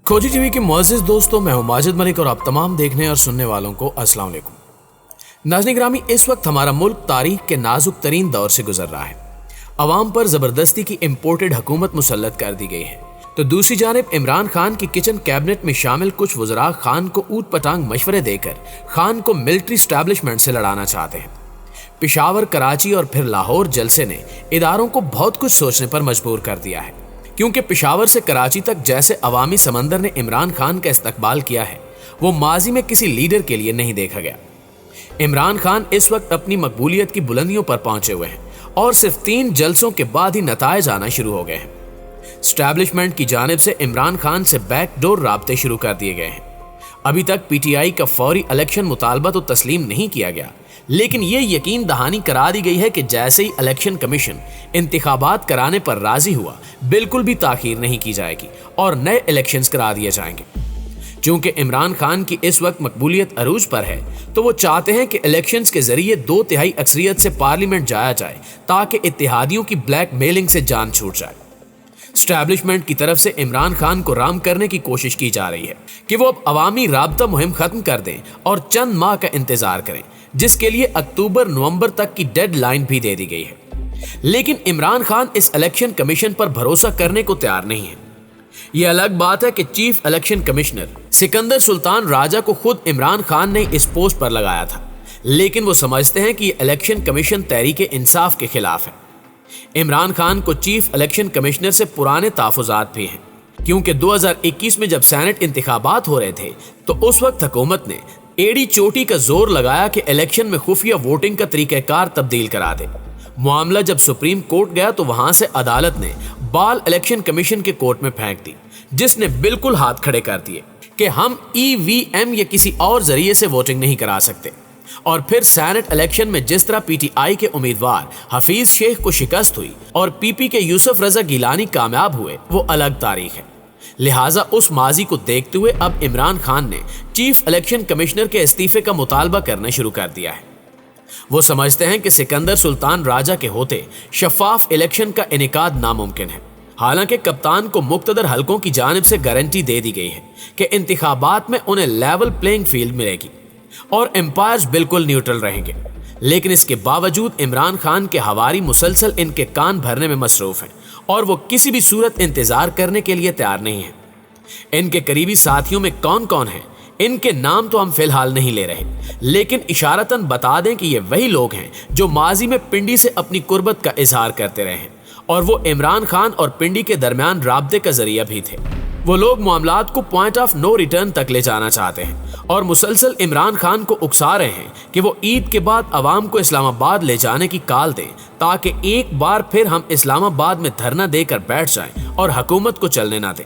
खोजी टीवी के मुअज़्ज़िज़ दोस्तों, मैं हूं माजिद मलिक और आप तमाम देखने और सुनने वालों को अस्सलाम वालेकुम। नाज़रीन ग्रामी, इस वक्त हमारा मुल्क तारीख के नाजुक तरीन दौर से गुजर रहा है। अवाम पर जबरदस्ती की इम्पोर्टेड हुकूमत मुसल्लत कर दी गई है, तो दूसरी जानिब इमरान खान की किचन कैबिनेट में शामिल कुछ वज़रा खान को ऊट पटांग मशवरे देकर खान को मिलिट्री स्टैब्लिशमेंट से लड़ाना चाहते हैं। पेशावर, कराची और फिर लाहौर जलसे ने इदारों को बहुत कुछ सोचने पर मजबूर कर दिया है, क्योंकि पेशावर से कराची तक जैसे अवामी समंदर ने इमरान खान का इस्तकबाल किया है, वो माजी में किसी लीडर के लिए नहीं देखा गया। इमरान खान इस वक्त अपनी मकबूलियत की बुलंदियों पर पहुंचे हुए हैं और सिर्फ 3 जलसों के बाद ही नतायज आना शुरू हो गए हैं। स्टैब्लिशमेंट की जानिब से इमरान खान से बैकडोर राब्ते शुरू कर दिए गए हैं। अभी तक पीटीआई का फौरी इलेक्शन मुतालबा तो तस्लीम नहीं किया गया, लेकिन ये यकीन दहानी करा दी गई है कि जैसे ही इलेक्शन कमीशन इंतखाबात कराने पर राजी हुआ, बिल्कुल भी ताखीर नहीं की जाएगी और नए इलेक्शंस करा दिए जाएंगे। चूंकि इमरान खान की इस वक्त मकबूलियत अरूज पर है, तो वो चाहते हैं कि इलेक्शंस के जरिए 2/3 अक्सरियत से पार्लियामेंट जाया जाए, ताकि इत्तेहादियों की ब्लैक मेलिंग से जान छूट जाए। स्टैब्लिशमेंट की तरफ से इमरान खान को राम करने की कोशिश की जा रही है कि वो अब अवामी राब्ता मुहिम खत्म कर दें और चंद माह का इंतजार करें, जिसके लिए अक्टूबर-नवंबर तक की डेडलाइन भी दे दी गई है। लेकिन इमरान खान इस इलेक्शन कमीशन पर भरोसा करने को तैयार नहीं है। यह अलग बात है कि chief election commissioner Sikandar Sultan Raja को खुद इमरान खान ने इस पोस्ट पर लगाया था, लेकिन वो समझते हैं कि इलेक्शन कमीशन तहरीक इंसाफ के खिलाफ है। इमरान खान को चीफ इलेक्शन कमिश्नर से पुराने ताफुजात भी हैं, क्योंकि 2021 में जब सेनेट इंतखाबात हो रहे थे, तो उस वक्त हुकूमत ने एड़ी चोटी का जोर लगाया कि इलेक्शन में खुफिया वोटिंग का तरीक़ाकार तब्दील करा दे। मामला जब सुप्रीम कोर्ट गया, तो वहां से अदालत ने बाल इलेक्शन कमीशन के कोर्ट में फेंक दी, जिसने बिल्कुल हाथ खड़े कर दिए कि हम ईवीएम या किसी और जरिए से वोटिंग नहीं करा सकते। और फिर सेनेट इलेक्शन में जिस तरह पीटीआई के उम्मीदवार हफीज शेख को शिकस्त हुई और पीपी के यूसुफ रजा गिलानी कामयाब हुए, वो अलग तारीख है। लिहाजा उस माजी को देखते हुए अब इमरान खान ने चीफ इलेक्शन कमिश्नर के इस्तीफे का मुतालबा करना शुरू कर दिया है। वो समझते हैं कि सिकंदर सुल्तान राजा के होते शफाफ इलेक्शन का इनेकाद नामुमकिन है। हालांकि कप्तान को मुक्तदर हलकों की जानिब से गारंटी दे दी गई है कि इंतखाबात में उन्हें लेवल प्लेइंग फील्ड मिलेगी और एम्पायर्स बिल्कुल न्यूट्रल रहेंगे। लेकिन इसके बावजूद इमरान खान के हवारी मुसलसल इनके कान भरने में मसरूफ हैं और वो किसी भी सूरत इंतजार करने के लिए तैयार नहीं है। इनके करीबी साथियों में कौन कौन है, इनके नाम तो हम फिलहाल नहीं ले रहे, लेकिन इशारतन बता दें कि ये वही लोग हैं जो माजी में पिंडी से अपनी कुर्बत का इजहार करते रहे हैं और वो इमरान खान और पिंडी के दरमियान राब्ते का जरिया भी थे। वो लोग मामलात को पॉइंट ऑफ नो रिटर्न तक ले जाना चाहते हैं और मुसलसल इमरान खान को उकसा रहे हैं कि वो ईद के बाद अवाम को इस्लामाबाद ले जाने की काल दें, ताकि एक बार फिर हम इस्लामाबाद में धरना देकर बैठ जाएं और हुकूमत को चलने ना दें।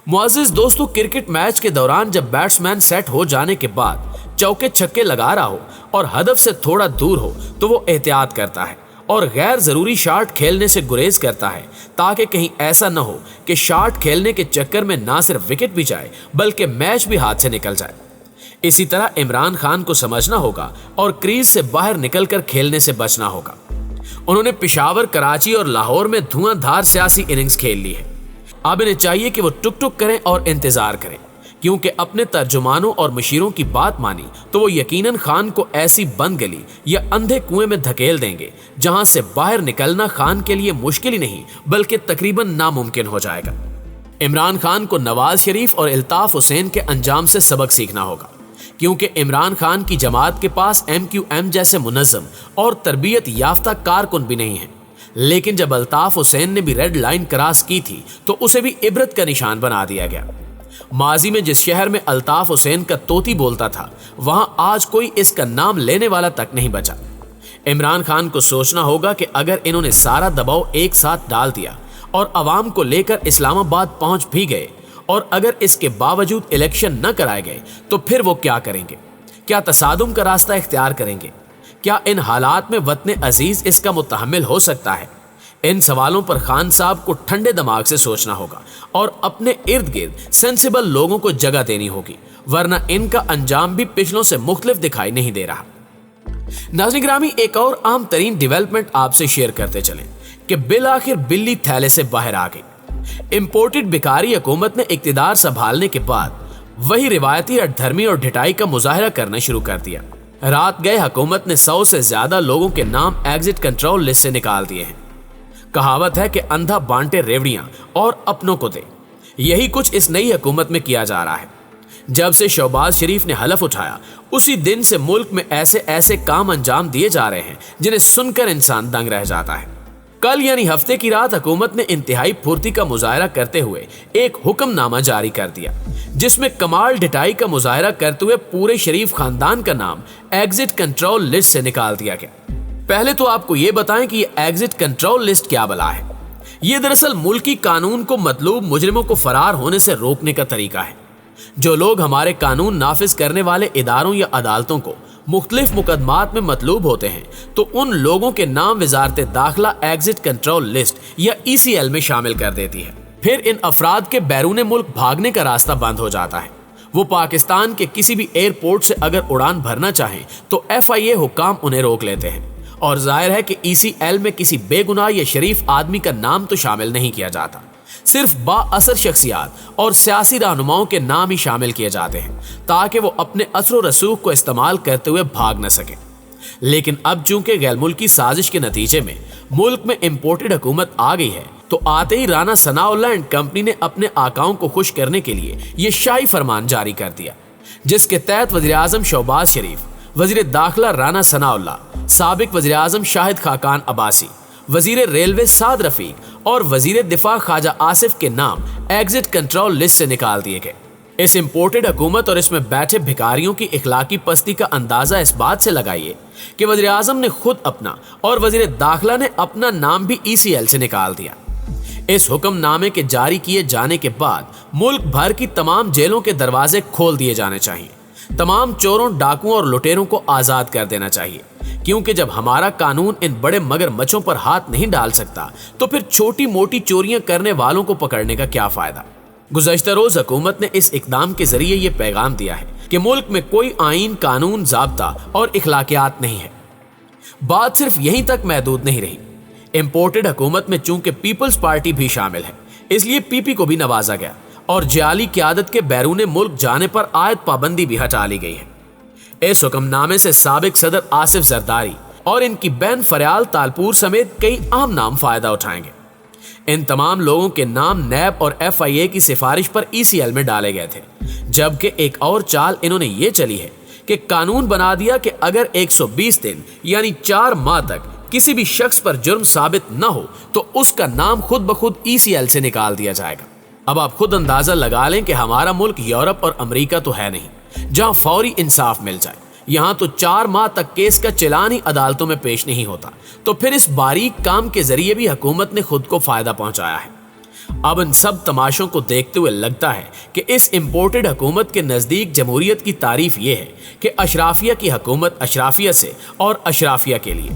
मुअज़्ज़िज़ दोस्तों, क्रिकेट मैच के दौरान जब बैट्समैन सेट हो जाने के बाद चौके छक्के लगा रहा हो और हदफ से थोड़ा दूर हो, तो वो एहतियात करता है और गैर जरूरी शॉट खेलने से गुरेज करता है, ताकि कहीं ऐसा न हो कि शॉट खेलने के चक्कर में ना सिर्फ विकेट भी जाए, बल्कि मैच भी हाथ से निकल जाए। इसी तरह इमरान खान को समझना होगा और क्रीज से बाहर निकलकर खेलने से बचना होगा। उन्होंने पेशावर, कराची और लाहौर में धुआंधार सियासी इनिंग्स खेल ली है। अब इन्हें चाहिए कि वो टुक टुक करें और इंतजार करें, क्योंकि अपने तर्जुमानों और मशीरों की बात मानी तो वो यकीनन खान को ऐसी बंद गली या अंधे कुएं में धकेल देंगे जहां से बाहर निकलना खान के लिए मुश्किल ही नहीं, बल्कि तकरीबन नामुमकिन हो जाएगा। इमरान खान को नवाज शरीफ और इल्ताफ हुसैन के अंजाम से सबक सीखना होगा, क्योंकि इमरान खान की जमात के पास MQM जैसे मुनज़्ज़म और तरबियत याफ्ता कारकुन भी नहीं है। लेकिन जब अल्ताफ हुसैन ने भी रेड लाइन क्रॉस की थी, तो उसे भी इबरत का निशान बना दिया गया। माजी में जिस शहर में अल्ताफ हुसैन का तोती बोलता था, वहां आज कोई इसका नाम लेने वाला तक नहीं बचा। इमरान खान को सोचना होगा कि अगर इन्होंने सारा दबाव एक साथ डाल दिया और अवाम को लेकर इस्लामाबाद पहुंच भी गए, और अगर इसके बावजूद इलेक्शन न कराए गए, तो फिर वो क्या करेंगे? क्या तसादुम का रास्ता इख्तियार करेंगे? क्या इन हालात में वतन अजीज इसका मुतहम्मिल हो सकता है? इन सवालों पर खान साहब को ठंडे दिमाग से सोचना होगा और अपने इर्द गिर्द सेंसिबल लोगों को जगह देनी होगी, वरना इनका अंजाम भी पिछलों से मुख्तलिफ दिखाई नहीं दे रहा। नाज़रीन ग्रामी, एक और आम तरीन डेवलपमेंट आपसे शेयर करते चलें कि बिल आखिर बिल्ली थैले से बाहर आ गई। इंपोर्टेड भिखारी हुकूमत ने इक्तिदार संभालने के बाद वही रिवायती अधर्मी और ढिठाई का मुजाहरा करना शुरू कर दिया। रात गए हुकूमत ने 100 से ज्यादा लोगों के नाम एग्जिट कंट्रोल लिस्ट से निकाल दिए हैं। कहावत है कि अंधा बांटे रेवड़ियां और अपनों को दे। यही कुछ इस नई हुकूमत में किया जा रहा है। जब से शहबाज शरीफ ने हलफ उठाया उसी दिन से मुल्क में ऐसे ऐसे काम अंजाम दिए जा रहे हैं जिन्हें सुनकर इंसान दंग रह जाता है। कल यानी हफ्ते की रात हुकूमत ने इंतहाई फुर्ती का मुजाहरा करते हुए एक हुक्मनामा जारी कर दिया, जिसमें कमाल ढिठाई का मुजाहरा करते हुए पूरे शरीफ खानदान का नाम एग्जिट कंट्रोल लिस्ट से निकाल दिया गया। पहले तो आपको ये बताएं कि ये एग्जिट कंट्रोल लिस्ट क्या बला है। ये दरअसल मुल्की कानून को मतलूब मुजरिमों को फरार होने से रोकने का तरीका है। जो लोग हमारे कानून नाफिज करने वाले इदारों या अदालतों को मुख्तलिफ मुकदमात में मतलूब होते हैं तो उन लोगों के नाम वजारत दाखिला एग्जिट कंट्रोल लिस्ट या ECL में शामिल कर देती है। फिर इन अफराद के बैरून मुल्क भागने का रास्ता बंद हो जाता है। वो पाकिस्तान के किसी भी एयरपोर्ट से अगर उड़ान भरना चाहें तो FIA हुक्काम उन्हें रोक लेते हैं। और जाहिर है कि ECL में किसी बेगुनाह या शरीफ आदमी का नाम तो शामिल नहीं किया जाता, सिर्फ बाअसर शख्सियात और सियासी रहनुमाओं के नाम ही शामिल किए जाते हैं ताकि वो अपने असर और रसूख को इस्तेमाल करते हुए भाग न सके। लेकिन अब चूंकि गैर मुल्की साजिश के नतीजे में मुल्क में इंपोर्टेड हुकूमत आ गई है तो आते ही राना सनाउल्लाह एंड कंपनी ने अपने आकाओं को खुश करने के लिए ये शाही फरमान जारी कर दिया, जिसके तहत वज़ीर आज़म शहबाज शरीफ, वज़ीर दाखिला राना सनाउल्लाह, साबिक वज़ीर आज़म शाहिद खाकान अब्बासी, वज़ीर रेलवे साद रफीक और वज़ीर दिफा ख्वाजा आसिफ के नाम एग्जिट कंट्रोल लिस्ट से निकाल दिए गए। इस इंपोर्टेड हुकूमत और इसमें बैठे भिखारियों की इखलाकी पस्ती का अंदाजा इस बात से लगाइए कि वज़ीर आज़म ने खुद अपना और वज़ीर दाखिला ने अपना नाम भी ECL से निकाल दिया। इस हुक्मनामे के जारी किए जाने के बाद मुल्क भर की तमाम जेलों के दरवाजे खोल दिए जाने चाहिए। तमाम चोरों, डाकुओं और लुटेरों को आज़ाद कर देना चाहिए, क्योंकि जब हमारा कानून इन बड़े मगरमच्छों पर हाथ नहीं डाल सकता तो फिर छोटी मोटी चोरियां करने वालों को पकड़ने का क्या फायदा। गुज़श्ता रोज हुकूमत ने इस इकदाम के जरिए ये पैगाम दिया है कि मुल्क में कोई आईन, कानून, ज़ाब्ता और इखलाकियात नहीं है। बात सिर्फ यहीं तक महदूद नहीं रही। इंपोर्टेड हुकूमत में चूंकि पीपल्स पार्टी भी शामिल है, इसलिए PP को भी नवाजा गया और जाली क़यादत के बैरून मुल्क जाने पर आयद पाबंदी भी हटा ली गई है। इस हुक्मनामे से साबिक सदर आसिफ जरदारी और इनकी बहन फरियाल तालपुर समेत कई आम नाम फायदा उठाएंगे। इन तमाम लोगों के नाम नैब और FIA की सिफारिश पर ECL में डाले गए थे, जबकि एक और चाल इन्होंने ये चली है कि कानून बना दिया कि अगर 120 दिन यानी 4 माह तक किसी भी शख्स पर जुर्म साबित न हो तो उसका नाम खुद ब खुद ECL से निकाल दिया जाएगा। अब आप खुद अंदाजा लगा लें कि हमारा मुल्क यूरोप और अमेरिका तो है नहीं जहां फौरी इंसाफ मिल जाए। यहाँ तो 4 माह तक केस का चलान ही अदालतों में पेश नहीं होता। तो फिर इस बारीक काम के जरिए भी हुकूमत ने खुद को फायदा पहुंचाया है। अब इन सब तमाशों को देखते हुए लगता है कि इस इंपोर्टेड हुकूमत के नज़दीक जमहूरियत की तारीफ ये है कि अशराफिया की हुकूमत अशराफिया से और अशराफिया के लिए।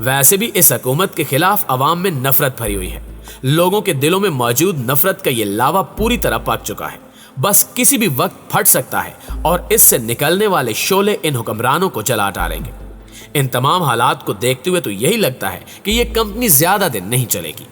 वैसे भी इस हुकूमत के खिलाफ अवाम में नफरत भरी हुई है। लोगों के दिलों में मौजूद नफरत का ये लावा पूरी तरह पक चुका है, बस किसी भी वक्त फट सकता है और इससे निकलने वाले शोले इन हुक्मरानों को जला डालेंगे। इन तमाम हालात को देखते हुए तो यही लगता है कि ये कंपनी ज्यादा दिन नहीं चलेगी।